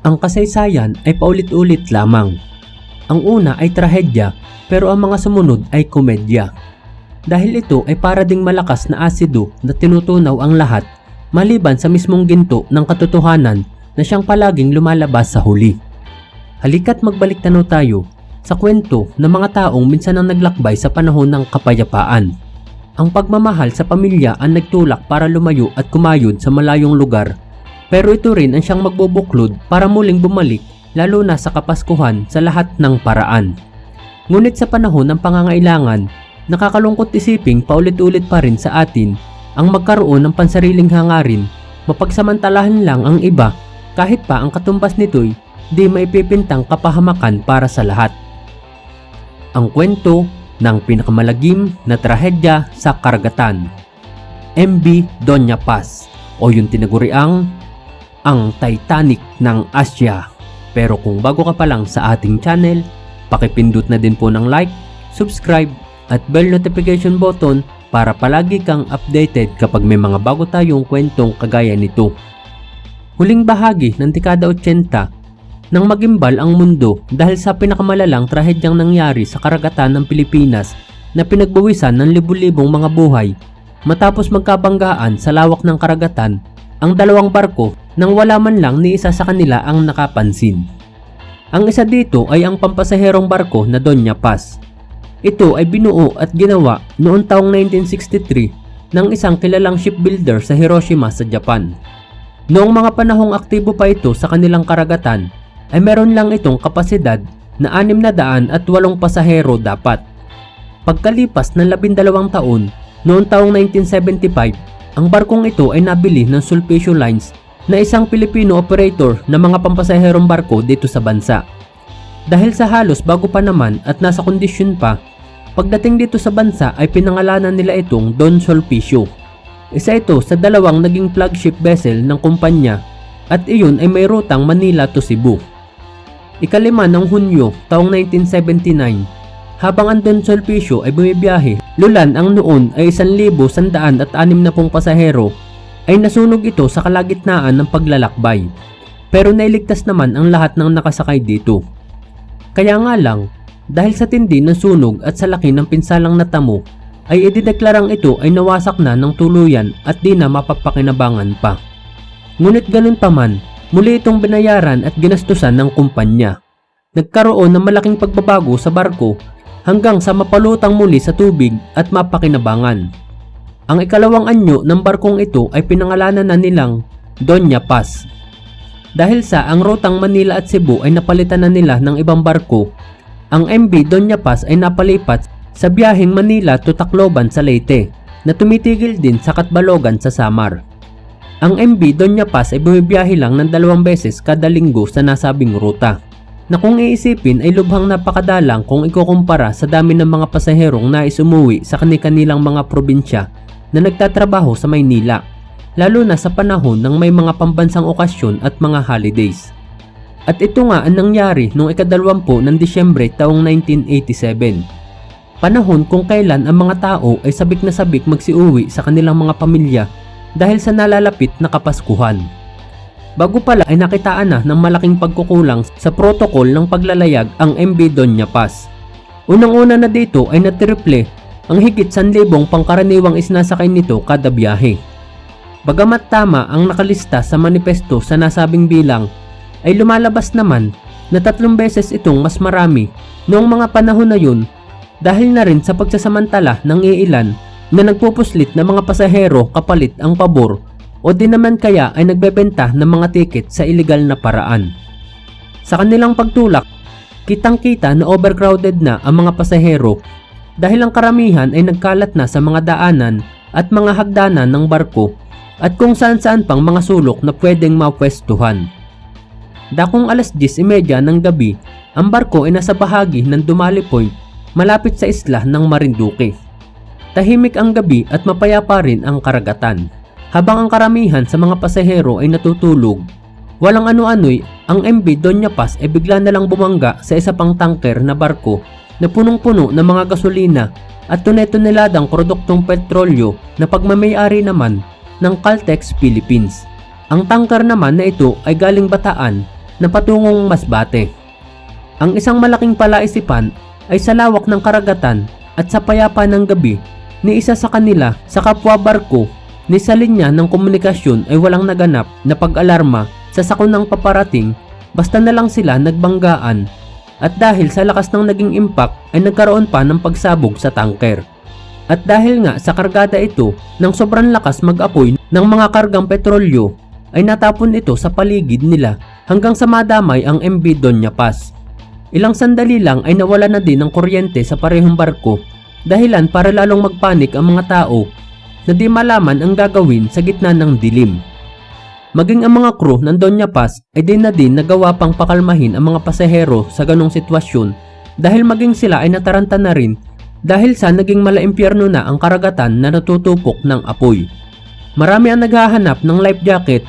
Ang kasaysayan ay paulit-ulit lamang. Ang una ay trahedya pero ang mga sumunod ay komedya. Dahil ito ay para ding malakas na asido na tinutunaw ang lahat maliban sa mismong ginto ng katotohanan na siyang palaging lumalabas sa huli. Halika't magbalik tanaw tayo sa kwento ng mga taong minsan ang naglakbay sa panahon ng kapayapaan. Ang pagmamahal sa pamilya ang nagtulak para lumayo at kumayod sa malayong lugar. Pero ito rin ang siyang magbubuklod para muling bumalik lalo na sa Kapaskuhan sa lahat ng paraan. Ngunit sa panahon ng pangangailangan, nakakalungkot isiping paulit-ulit pa rin sa atin ang magkaroon ng pansariling hangarin, mapagsamantalahan lang ang iba kahit pa ang katumbas nito'y di maipipintang kapahamakan para sa lahat. Ang kwento ng pinakamalagim na trahedya sa karagatan, MV Doña Paz o yung tinaguriang ang Titanic ng Asya. Pero kung bago ka pa lang sa ating channel, pakipindot na din po ng like, subscribe at bell notification button para palagi kang updated kapag may mga bago tayong kwentong kagaya nito. Huling bahagi ng dekada 80 nang magimbal ang mundo dahil sa pinakamalalang trahedyang nangyari sa karagatan ng Pilipinas na pinagbawisan ng libu-libong mga buhay matapos magkabanggaan sa lawak ng karagatan ang dalawang barko nang wala man lang ni isa sa kanila ang nakapansin. Ang isa dito ay ang pampasaherong barko na Doña Paz. Ito ay binuo at ginawa noong taong 1963 ng isang kilalang shipbuilder sa Hiroshima sa Japan. Noong mga panahong aktibo pa ito sa kanilang karagatan, ay meron lang itong kapasidad na 608 pasahero dapat. Pagkalipas ng 12 taon, noong taong 1975, ang barkong ito ay nabili ng Sulpicio Lines na isang Pilipino operator ng mga pampasaherong barko dito sa bansa. Dahil sa halos bago pa naman at nasa kondisyon pa, pagdating dito sa bansa ay pinangalanan nila itong Don Sulpicio. Isa ito sa dalawang naging flagship vessel ng kumpanya at iyon ay may rutang Manila to Cebu. Ika-5 ng Hunyo taong 1979, habang ang Don Sulpicio ay bumibiyahe, lulan ang noon ay 1,160 pasahero, ay nasunog ito sa kalagitnaan ng paglalakbay. Pero nailigtas naman ang lahat ng nakasakay dito. Kaya nga lang, dahil sa tindi ng sunog at sa laki ng pinsalang natamo, ay idineklarang ito ay nawasak na ng tuluyan at di na mapapakinabangan pa. Ngunit ganun pa man, muli itong binayaran at ginastusan ng kumpanya. Nagkaroon ng malaking pagbabago sa barko hanggang sa mapalutang muli sa tubig at mapakinabangan. Ang ikalawang anyo ng barkong ito ay pinangalanan na nilang Doña Paz. Dahil sa ang rutang Manila at Cebu ay napalitan na nila ng ibang barko, ang MV Doña Paz ay napalipat sa biyaheng Manila to Tacloban sa Leyte na tumitigil din sa Catbalogan sa Samar. Ang MV Doña Paz ay bumibiyahe lang ng 2 beses kada linggo sa nasabing ruta, na kung iisipin ay lubhang napakadalang kung ikukumpara sa dami ng mga pasaherong nais umuwi sa kanilang mga probinsya na nagtatrabaho sa Maynila, lalo na sa panahon ng may mga pambansang okasyon at mga holidays. At ito nga ang nangyari noong ika-20 ng Disyembre taong 1987. Panahon kung kailan ang mga tao ay sabik na sabik magsiuwi sa kanilang mga pamilya dahil sa nalalapit na Kapaskuhan. Bago pala ay nakitaan na ng malaking pagkukulang sa protokol ng paglalayag ang MV Doña Paz. Unang-una na dito ay natriple ang higit 1,000 pangkaraniwang isnasakay nito kada biyahe. Bagamat tama ang nakalista sa manipesto sa nasabing bilang, ay lumalabas naman na 3 beses itong mas marami noong mga panahon na yun dahil na rin sa pagsasamantala ng iilan na nagpupuslit na mga pasahero kapalit ang pabor o di naman kaya ay nagbebenta ng mga tiket sa iligal na paraan. Sa kanilang pagtulak, kitang-kita na overcrowded na ang mga pasahero dahil ang karamihan ay nagkalat na sa mga daanan at mga hagdanan ng barko at kung saan-saan pang mga sulok na pwedeng mapwestuhan. Dakong 10:30 ng gabi, ang barko ay nasa bahagi ng Dumali Point malapit sa isla ng Marinduque. Tahimik ang gabi at mapayapa rin ang karagatan. Habang ang karamihan sa mga pasahero ay natutulog, walang ano-ano'y ang MV Doña Paz ay bigla na lang bumangga sa isa pang tanker na barko na punong-puno ng mga gasolina at tunay-tuneladang produktong petrolyo na pagmamay-ari naman ng Caltex Philippines. Ang tanker naman na ito ay galing Bataan na patungong Masbate. Ang isang malaking palaisipan ay sa lawak ng karagatan at sa payapa ng gabi ni isa sa kanila sa kapwa barko ni sa linya ng komunikasyon ay walang naganap na pag-alarma sa sakunang paparating, basta na lang sila nagbanggaan at dahil sa lakas ng naging impact ay nagkaroon pa ng pagsabog sa tanker. At dahil nga sa kargada ito ng sobrang lakas mag-apoy ng mga kargang petrolyo ay natapon ito sa paligid nila hanggang sa madamay ang MV Doña Paz. Ilang sandali lang ay nawala na din ng kuryente sa parehong barko, dahilan para lalong magpanik ang mga tao na di malaman ang gagawin sa gitna ng dilim. Maging ang mga crew ng Doña Paz ay di na din nagawa pang pakalmahin ang mga pasahero sa ganong sitwasyon dahil maging sila ay nataranta na rin dahil sa naging malaimpyerno na ang karagatan na natutupok ng apoy. Marami ang naghahanap ng life jacket,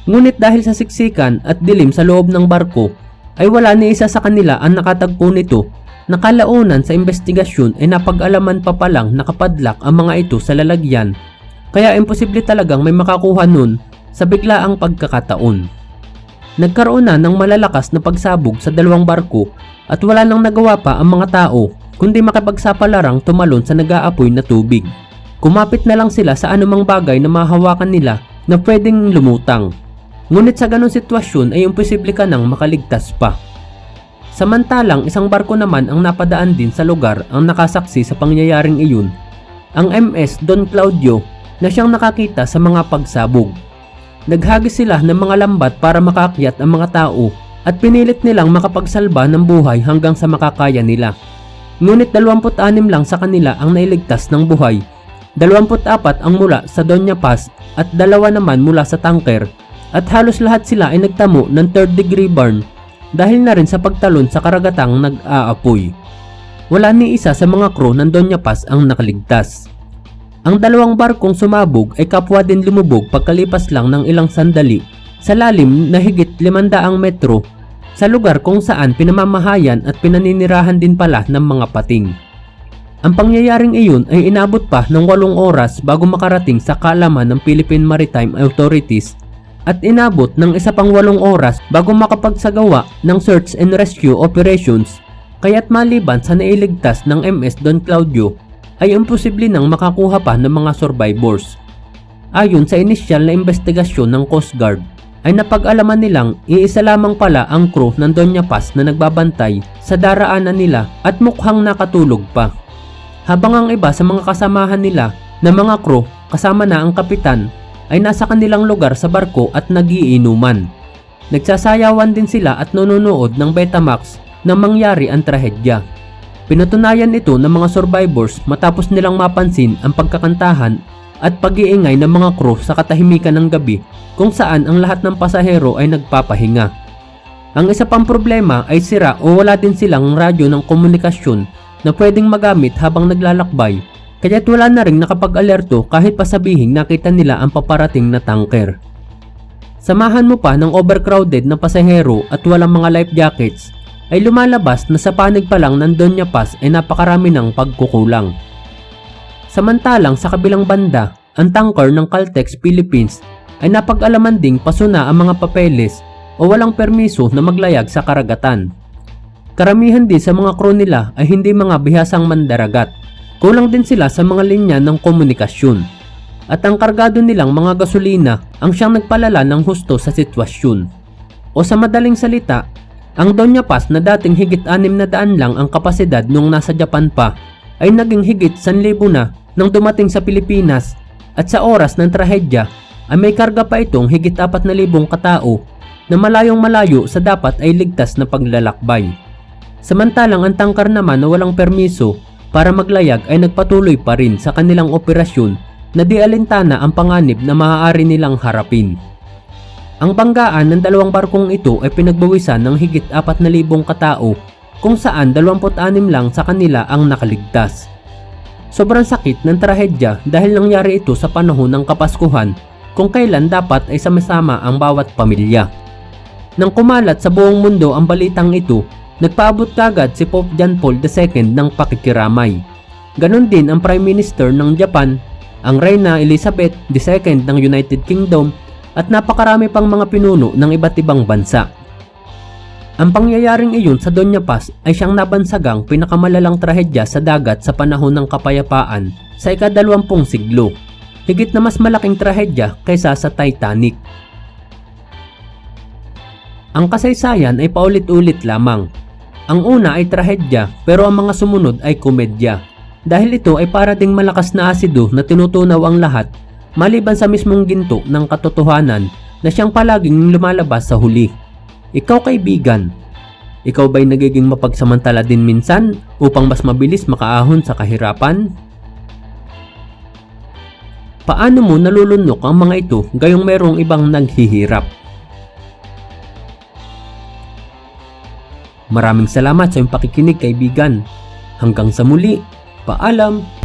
ngunit dahil sa siksikan at dilim sa loob ng barko ay wala ni isa sa kanila ang nakatagpo nito. Nakalaunan sa investigasyon ay napag-alaman pa palang nakapadlak ang mga ito sa lalagyan, kaya imposible talagang may makakuha nun sa biglaang pagkakataon. Nagkaroon na ng malalakas na pagsabog sa dalawang barko at wala nang nagawa pa ang mga tao kundi makipagsapalaran tumalon sa nag-aapoy na tubig. Kumapit na lang sila sa anumang bagay na mahawakan nila na pwedeng lumutang. Ngunit sa ganong sitwasyon ay imposible ka nang makaligtas pa. Samantalang isang barko naman ang napadaan din sa lugar ang nakasaksi sa pangyayaring iyon, ang MS Don Claudio na siyang nakakita sa mga pagsabog. Naghagis sila ng mga lambat para makaakyat ang mga tao at pinilit nilang makapagsalba ng buhay hanggang sa makakaya nila. Ngunit 26 lang sa kanila ang nailigtas ng buhay, 24 ang mula sa Doña Paz at 2 naman mula sa tanker, at halos lahat sila ay nagtamo ng 3rd degree burn dahil na rin sa pagtalon sa karagatang nag-aapoy. Wala ni isa sa mga crew ng Doña Paz ang nakaligtas. Ang 2 barkong sumabog ay kapwa din lumubog pagkalipas lang ng ilang sandali sa lalim na higit 500 metro sa lugar kung saan pinamamahayan at pinaninirahan din pala ng mga pating. Ang pangyayaring iyon ay inabot pa ng 8 oras bago makarating sa kaalaman ng Philippine Maritime Authorities at inabot ng isa pang 8 oras bago makapagsagawa ng search and rescue operations, kaya't maliban sa nailigtas ng MS Don Claudio ay imposible nang makakuha pa ng mga survivors. Ayon sa inisyal na investigasyon ng Coast Guard ay napag-alaman nilang iisa lamang pala ang crew ng Doña Paz na nagbabantay sa daraanan nila at mukhang nakatulog pa, habang ang iba sa mga kasamahan nila na mga crew kasama na ang kapitan ay nasa kanilang lugar sa barko at nagiinuman. Nagsasayawan din sila at nanonood ng Betamax nang mangyari ang trahedya. Pinatunayan ito ng mga survivors matapos nilang mapansin ang pagkakantahan at pag-iingay ng mga crew sa katahimikan ng gabi kung saan ang lahat ng pasahero ay nagpapahinga. Ang isa pang problema ay sira o wala din silang radyo ng komunikasyon na pwedeng magamit habang naglalakbay, kaya't wala na ring nakapag-alerto kahit pa sabihing nakita nila ang paparating na tanker. Samahan mo pa ng overcrowded na pasahero at walang mga life jackets, ay lumalabas na sa panig pa lang ng Doña Paz ay napakarami ng pagkukulang. Samantalang sa kabilang banda, ang tanker ng Caltex Philippines ay napag-alaman ding pasuna ang mga papeles o walang permiso na maglayag sa karagatan. Karamihan din sa mga crew nila ay hindi mga bihasang mandaragat. Kulang din sila sa mga linya ng komunikasyon. At ang kargado nilang mga gasolina ang siyang nagpalala ng husto sa sitwasyon. O sa madaling salita, ang Doña Paz na dating higit 600 lang ang kapasidad nung nasa Japan pa ay naging higit 1,000 na nang dumating sa Pilipinas, at sa oras ng trahedya ay may karga pa itong higit 4,000 katao na malayong malayo sa dapat ay ligtas na paglalakbay. Samantalang ang tangkar naman na walang permiso para maglayag ay nagpatuloy pa rin sa kanilang operasyon na di alintana ang panganib na maaari nilang harapin. Ang banggaan ng 2 barkong ito ay pinagbawisan ng higit 4,000 katao kung saan 26 lang sa kanila ang nakaligtas. Sobrang sakit ng trahedya dahil nangyari ito sa panahon ng Kapaskuhan kung kailan dapat ay sama-sama ang bawat pamilya. Nang kumalat sa buong mundo ang balitang ito, nagpaabot kagad si Pope John Paul II ng pakikiramay. Ganon din ang Prime Minister ng Japan, ang Reyna Elizabeth II ng United Kingdom at napakarami pang mga pinuno ng iba't ibang bansa. Ang pangyayaring iyon sa Doña Paz ay siyang nabansagang pinakamalalang trahedya sa dagat sa panahon ng kapayapaan sa ika-20 siglo. Higit na mas malaking trahedya kaysa sa Titanic. Ang kasaysayan ay paulit-ulit lamang. Ang una ay trahedya pero ang mga sumunod ay komedya. Dahil ito ay para ding malakas na asido na tinutunaw ang lahat maliban sa mismong ginto ng katotohanan na siyang palaging lumalabas sa huli. Ikaw kaibigan, ikaw ba'y nagiging mapagsamantala din minsan upang mas mabilis makaahon sa kahirapan? Paano mo nalulunok ang mga ito gayong mayroong ibang naghihirap? Maraming salamat sa iyong pakikinig kaibigan. Hanggang sa muli, paalam!